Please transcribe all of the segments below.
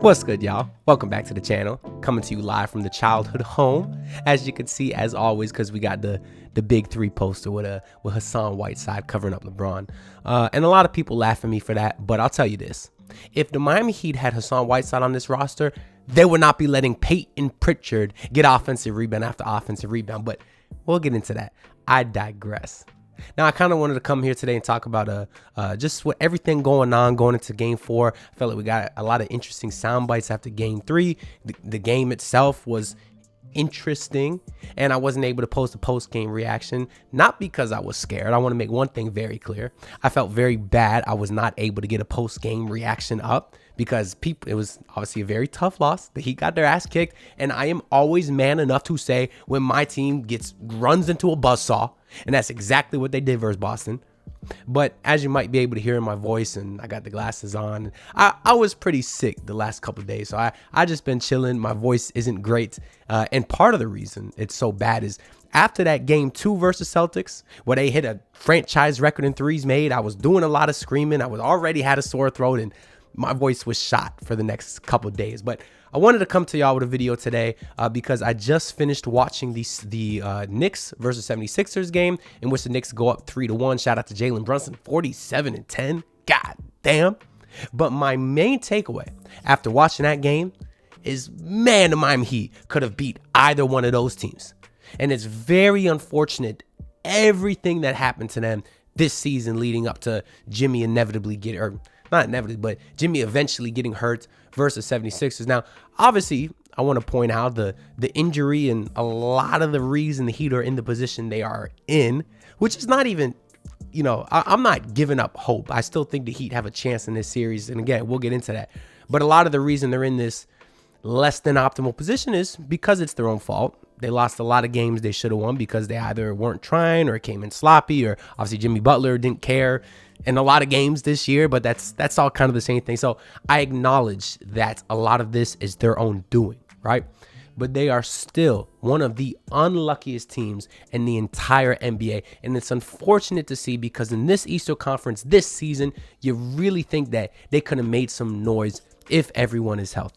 What's good, y'all? Welcome back to the channel. Coming to you live from the childhood home. As you can see, as always, because we got the big three poster with Hassan Whiteside covering up LeBron. And a lot of people laugh at me for that, but I'll tell you this. If the Miami Heat had Hassan Whiteside on this roster, they would not be letting Peyton Pritchard get offensive rebound after offensive rebound, but we'll get into that. I digress. Now, I kind of wanted to come here today and talk about just what everything going on going into Game 4. I felt like we got a lot of interesting sound bites after Game 3. The game itself was interesting, and I wasn't able to post a post-game reaction, not because I was scared. I want to make one thing very clear. I felt very bad I was not able to get a post-game reaction up because it was obviously a very tough loss. The Heat got their ass kicked, and I am always man enough to say when my team runs into a buzzsaw, and that's exactly what they did versus Boston. But as you might be able to hear in my voice, and I got the glasses on, I was pretty sick the last couple of days. So I just been chilling. My voice isn't great. And part of the reason it's so bad is after that Game 2 versus Celtics, where they hit a franchise record in threes made, I was doing a lot of screaming. I was already had a sore throat, and my voice was shot for the next couple of days. But I wanted to come to y'all with a video today because I just finished watching the Knicks versus 76ers game in which the Knicks go up 3-1. Shout out to Jalen Brunson, 47-10. God damn. But my main takeaway after watching that game is, man, the Miami Heat could have beat either one of those teams. And it's very unfortunate everything that happened to them this season leading up to Jimmy Jimmy eventually getting hurt versus 76ers. Now, obviously, I want to point out the injury and a lot of the reason the Heat are in the position they are in, which is not even, I'm not giving up hope. I still think the Heat have a chance in this series. And again, we'll get into that. But a lot of the reason they're in this less than optimal position is because it's their own fault. They lost a lot of games they should have won because they either weren't trying or came in sloppy, or obviously Jimmy Butler didn't care in a lot of games this year, but that's all kind of the same thing. So I acknowledge that a lot of this is their own doing, right? But they are still one of the unluckiest teams in the entire NBA. And it's unfortunate to see because in this Eastern Conference this season, you really think that they could have made some noise if everyone is healthy.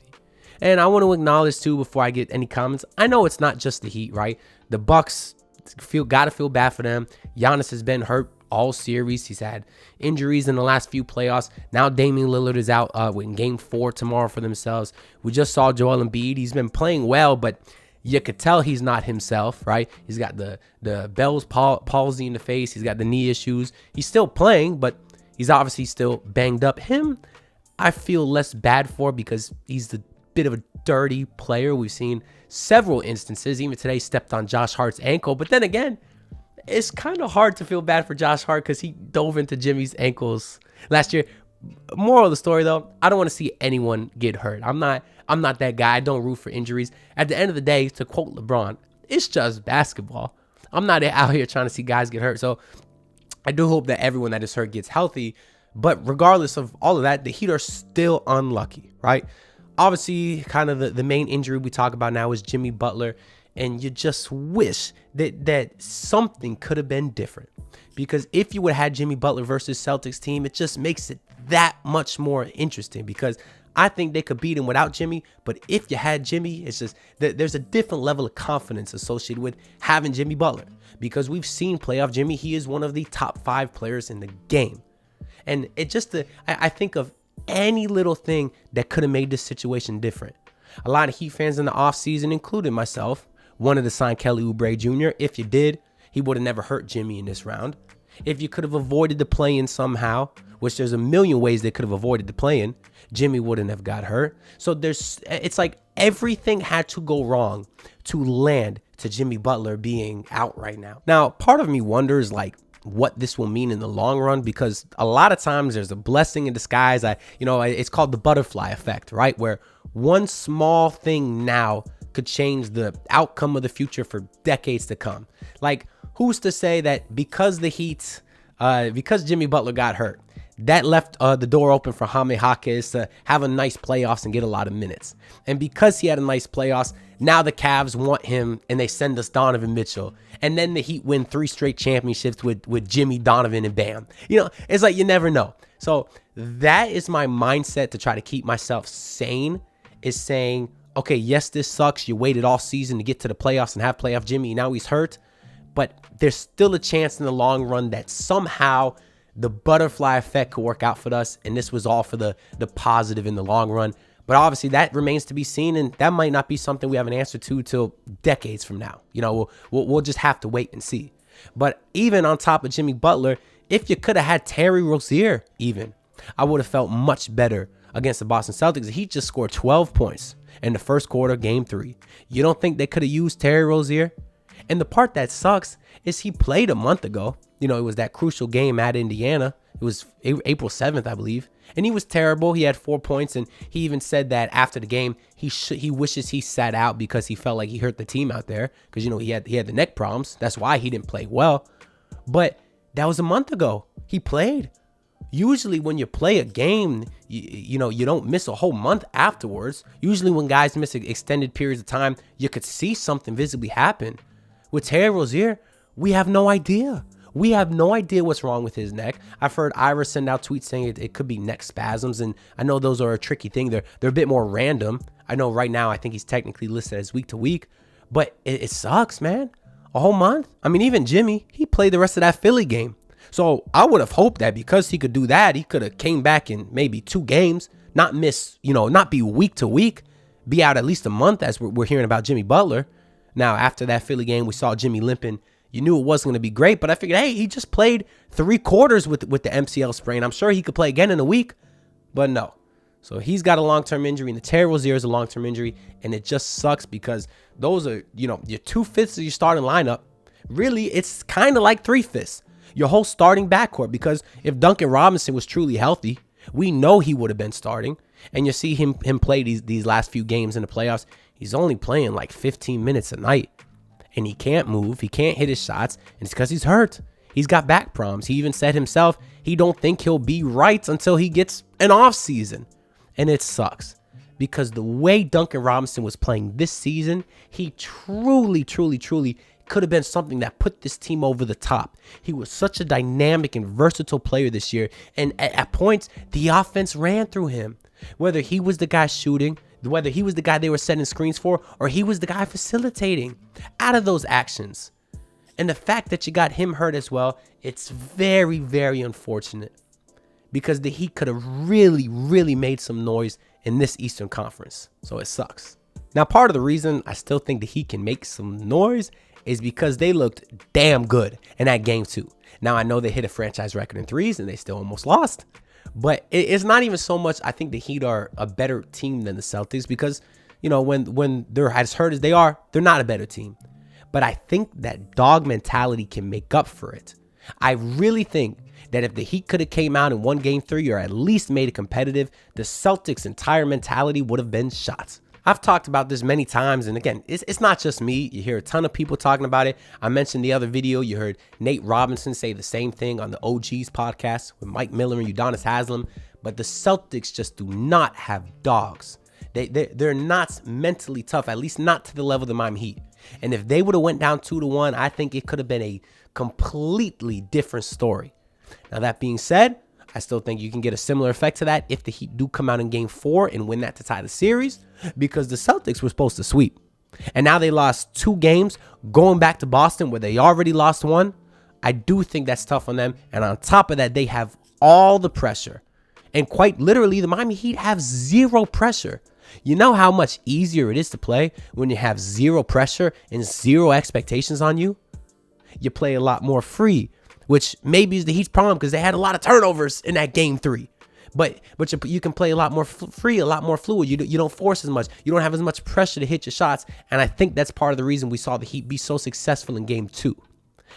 And I want to acknowledge too, before I get any comments, I know it's not just the Heat, right? The Bucks gotta feel bad for them. Giannis has been hurt all series. He's had injuries in the last few playoffs. Now Damian Lillard is out in Game 4 tomorrow for themselves. We just saw Joel Embiid. He's been playing well, but you could tell he's not himself, right? He's got the Bell's palsy in the face. He's got the knee issues. He's still playing, but he's obviously still banged up. Him, I feel less bad for because he's the bit of a dirty player. We've seen several instances, even today, stepped on Josh Hart's ankle. But then again, it's kind of hard to feel bad for Josh Hart because he dove into Jimmy's ankles last year. Moral of the story, though, I don't want to see anyone get hurt. I'm not that guy. I don't root for injuries. At the end of the day, to quote LeBron, it's just basketball. I'm not out here trying to see guys get hurt. So I do hope that everyone that is hurt gets healthy. But regardless of all of that, the Heat are still unlucky, right? Obviously, kind of the main injury we talk about now is Jimmy Butler, and you just wish that something could have been different. Because if you would have had Jimmy Butler versus Celtics team, it just makes it that much more interesting because I think they could beat him without Jimmy. But if you had Jimmy, it's just that there's a different level of confidence associated with having Jimmy Butler. Because we've seen playoff Jimmy, he is one of the top 5 players in the game. And it just, I think of any little thing that could have made this situation different. A lot of Heat fans in the offseason, including myself, wanted to sign Kelly Oubre Jr. If you did, he would have never hurt Jimmy in this round. If you could have avoided the play-in somehow, which there's a million ways they could have avoided the play-in, Jimmy wouldn't have got hurt. So it's like everything had to go wrong to land to Jimmy Butler being out right now. Now, part of me wonders what this will mean in the long run, because a lot of times there's a blessing in disguise. It's called the butterfly effect, right? Where one small thing now could change the outcome of the future for decades to come. Like, who's to say that because because Jimmy Butler got hurt, that left the door open for Jaime Jaquez to have a nice playoffs and get a lot of minutes. And because he had a nice playoffs, now the Cavs want him and they send us Donovan Mitchell. And then the Heat win 3 straight championships with Jimmy, Donovan, and Bam. It's like you never know. So that is my mindset to try to keep myself sane is saying, okay, yes, this sucks. You waited all season to get to the playoffs and have playoff Jimmy. Now he's hurt. But there's still a chance in the long run that somehow the butterfly effect could work out for us. And this was all for the positive in the long run. But obviously that remains to be seen. And that might not be something we have an answer to till decades from now. You know, we'll just have to wait and see. But even on top of Jimmy Butler, if you could have had Terry Rozier even, I would have felt much better against the Boston Celtics. He just scored 12 points in the first quarter, game 3. You don't think they could have used Terry Rozier? And the part that sucks is he played a month ago. You know, it was that crucial game at Indiana. It was April 7th, I believe. And he was terrible. He had 4 points. And he even said that after the game, he wishes he sat out because he felt like he hurt the team out there. Because, you know, he had the neck problems. That's why he didn't play well. But that was a month ago. He played. Usually when you play a game, you know, you don't miss a whole month afterwards. Usually when guys miss extended periods of time, you could see something visibly happen. With Terry Rozier, we have no idea. We have no idea what's wrong with his neck. I've heard Ira send out tweets saying it could be neck spasms, and I know those are a tricky thing. They're a bit more random. I know right now I think he's technically listed as week to week, but it sucks, man. A whole month? I mean, even Jimmy, he played the rest of that Philly game. So I would have hoped that because he could do that, he could have came back in maybe 2 games, not miss, you know, not be week to week, be out at least a month as we're hearing about Jimmy Butler. Now, after that Philly game, we saw Jimmy limping. You knew it wasn't going to be great, but I figured, hey, he just played 3 quarters with the MCL sprain. I'm sure he could play again in a week, but no. So he's got a long-term injury, and the Terry Rozier is a long-term injury, and it just sucks because those are, you know, your 2/5 of your starting lineup. Really, it's kind of like 3/5. Your whole starting backcourt, because if Duncan Robinson was truly healthy, we know he would have been starting. And you see him play these last few games in the playoffs. He's only playing like 15 minutes a night. And he can't move. He can't hit his shots. And it's because he's hurt. He's got back problems. He even said himself he don't think he'll be right until he gets an off season. And it sucks. Because the way Duncan Robinson was playing this season, he truly could have been something that put this team over the top. He was such a dynamic and versatile player this year. And at points, the offense ran through him. Whether he was the guy shooting, whether he was the guy they were setting screens for, or he was the guy facilitating out of those actions. And the fact that you got him hurt as well, it's very, very unfortunate. Because the Heat could have really made some noise in this Eastern Conference. So it sucks. Now, part of the reason I still think the Heat can make some noise is because they looked damn good in that game 2. Now, I know they hit a franchise record in threes and they still almost lost. But it's not even so much I think the Heat are a better team than the Celtics because, you know, when they're as hurt as they are, they're not a better team. But I think that dog mentality can make up for it. I really think that if the Heat could have came out and won game 3 or at least made it competitive, the Celtics' entire mentality would have been shot. I've talked about this many times, and again, it's not just me. You hear a ton of people talking about it. I mentioned the other video. You heard Nate Robinson say the same thing on the OGs podcast with Mike Miller and Udonis Haslem. But the Celtics just do not have dogs. They're not mentally tough, at least not to the level of the Miami Heat. And if they would have went down 2-1, I think it could have been a completely different story. Now, that being said, I still think you can get a similar effect to that if the Heat do come out in game 4 and win that to tie the series, because the Celtics were supposed to sweep. And now they lost 2 games going back to Boston where they already lost 1. I do think that's tough on them. And on top of that, they have all the pressure. And quite literally, the Miami Heat have 0 pressure. You know how much easier it is to play when you have 0 pressure and 0 expectations on you? You play a lot more free, which maybe is the Heat's problem because they had a lot of turnovers in that game 3. But you can play a lot more free, a lot more fluid. You don't force as much. You don't have as much pressure to hit your shots. And I think that's part of the reason we saw the Heat be so successful in game 2.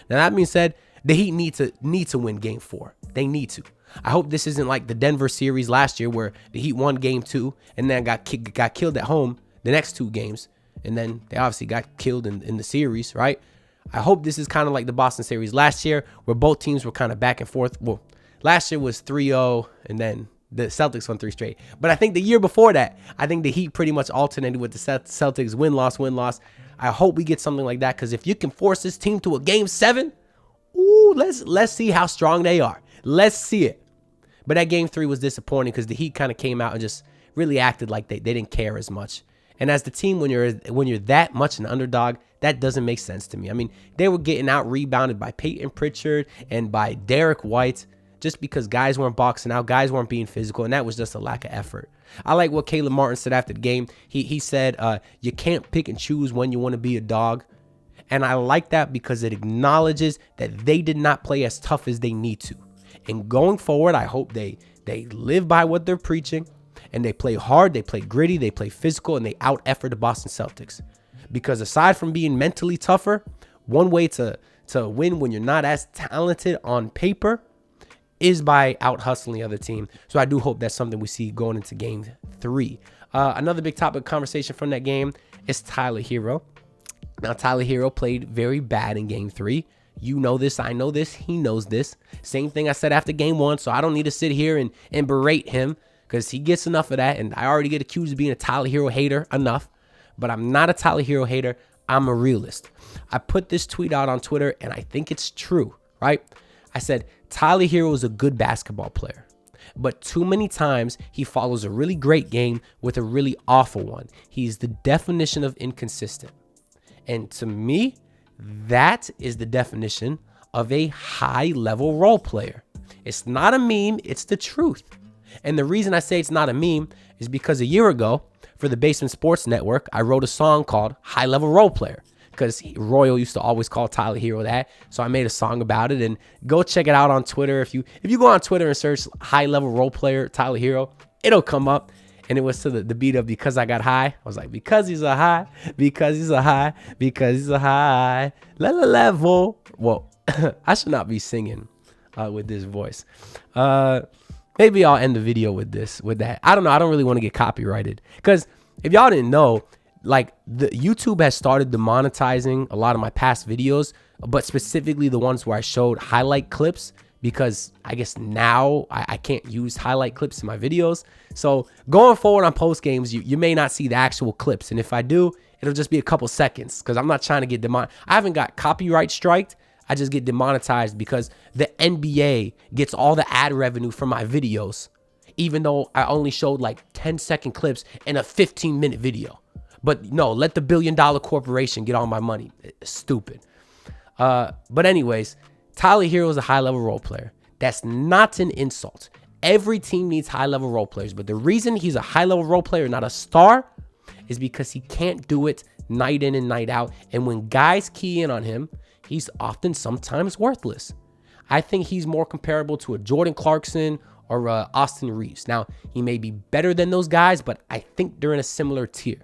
Now, that being said, the Heat need to win game 4. They need to. I hope this isn't like the Denver series last year where the Heat won game 2 and then got killed at home the next 2 games. And then they obviously got killed in the series, right? I hope this is kind of like the Boston series last year where both teams were kind of back and forth. Well, last year was 3-0 and then the Celtics won 3 straight. But I think the year before that, I think the Heat pretty much alternated with the Celtics win-loss, win-loss. I hope we get something like that because if you can force this team to a game 7, ooh, let's see how strong they are. Let's see it. But that game 3 was disappointing because the Heat kind of came out and just really acted like they didn't care as much. And as the team, when you're that much an underdog, that doesn't make sense to me. I mean, they were getting out rebounded by Peyton Pritchard and by Derek White just because guys weren't boxing out, guys weren't being physical, and that was just a lack of effort. I like what Caleb Martin said after the game. He said, you can't pick and choose when you want to be a dog. And I like that because it acknowledges that they did not play as tough as they need to. And going forward, I hope they live by what they're preaching and they play hard, they play gritty, they play physical, and they out-effort the Boston Celtics. Because aside from being mentally tougher, one way to win when you're not as talented on paper is by out-hustling the other team. So I do hope that's something we see going into Game 3. Another big topic of conversation from that game is Tyler Herro. Now, Tyler Herro played very bad in Game 3. You know this. I know this. He knows this. Same thing I said after Game 1, so I don't need to sit here and berate him because he gets enough of that, and I already get accused of being a Tyler Herro hater enough. But I'm not a Tyler Herro hater. I'm a realist. I put this tweet out on Twitter, and I think it's true, right? I said, Tyler Herro is a good basketball player, but too many times he follows a really great game with a really awful one. He's the definition of inconsistent. And to me, that is the definition of a high-level role player. It's not a meme, it's the truth. And the reason I say it's not a meme is because a year ago, for the Basement Sports Network, I wrote a song called High Level Role Player because Royal used to always call Tyler Herro that. So I made a song about it, and go check it out on Twitter. If you go on Twitter and search High Level Role Player Tyler Herro, it'll come up. And it was to the beat of Because I Got High. I was like, because he's a high, because he's a high, because he's a high level. Well, I should not be singing with this voice. Maybe I'll end the video with that. I don't know. I don't really want to get copyrighted. Because if y'all didn't know, like, the YouTube has started demonetizing a lot of my past videos, but specifically the ones where I showed highlight clips, because I guess now I can't use highlight clips in my videos. So going forward on post games, you may not see the actual clips. And if I do, it'll just be a couple seconds because I'm not trying to get I haven't got copyright striked. I just get demonetized because the NBA gets all the ad revenue from my videos, even though I only showed like 10-second clips in a 15-minute video. But no, let the billion-dollar corporation get all my money. It's stupid. But anyways, Tyler Herro is a high-level role player. That's not an insult. Every team needs high-level role players. But the reason he's a high-level role player, not a star, is because he can't do it night in and night out. And when guys key in on him, he's often sometimes worthless. I think he's more comparable to a Jordan Clarkson or Austin Reeves. Now, he may be better than those guys, but I think they're in a similar tier.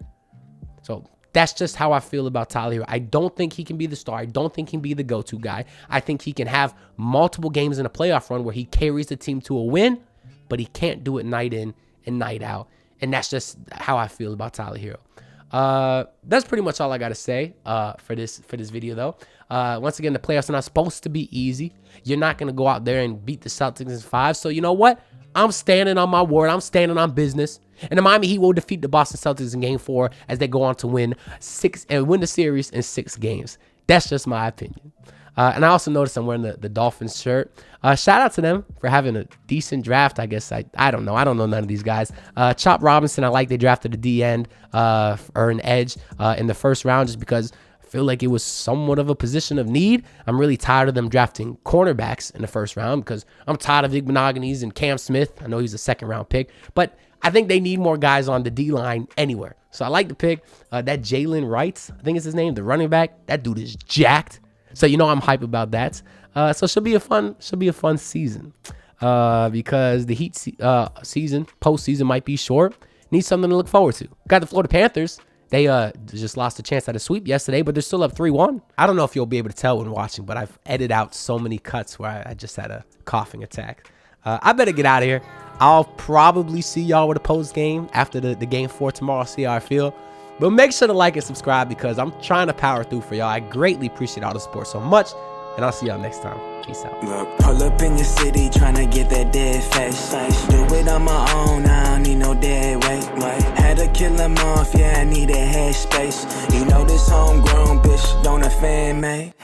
So that's just how I feel about Tyler Herro. I don't think he can be the star. I don't think he can be the go-to guy. I think he can have multiple games in a playoff run where he carries the team to a win, but he can't do it night in and night out. And that's just how I feel about Tyler Herro. That's pretty much all I got to say for this video, though. Once again, the playoffs are not supposed to be easy. You're not going to go out there and beat the Celtics in 5. So you know what? I'm standing on my word. I'm standing on business. And the Miami Heat will defeat the Boston Celtics in Game 4 as they go on to win the series in 6 games. That's just my opinion. And I also noticed I'm wearing the Dolphins shirt. Shout out to them for having a decent draft. I guess I don't know. I don't know none of these guys. Chop Robinson, I like they drafted a D end or an edge in the first round just because I feel like it was somewhat of a position of need. I'm really tired of them drafting cornerbacks in the first round because I'm tired of Igbenogany's and Cam Smith. I know he's a second-round pick, but I think they need more guys on the D-line anywhere. So I like the pick. That Jalen Wright, I think it's his name, the running back. That dude is jacked. So you know I'm hype about that. So should be a fun season. Because the Heat postseason might be short. Need something to look forward to. Got the Florida Panthers. They just lost a chance at a sweep yesterday, but they're still up 3-1. I don't know if you'll be able to tell when watching, but I've edited out so many cuts where I just had a coughing attack. I better get out of here. I'll probably see y'all with a post game after the Game 4 tomorrow. I'll see how I feel. But make sure to like and subscribe because I'm trying to power through for y'all. I greatly appreciate all the support so much. And I'll see y'all next time. Peace out. Look, pull up in your city trying to get that dead face. Do it on my own, I don't need no dead weight. Had to kill him off, yeah, I need a head space. You know this homegrown bitch don't offend me.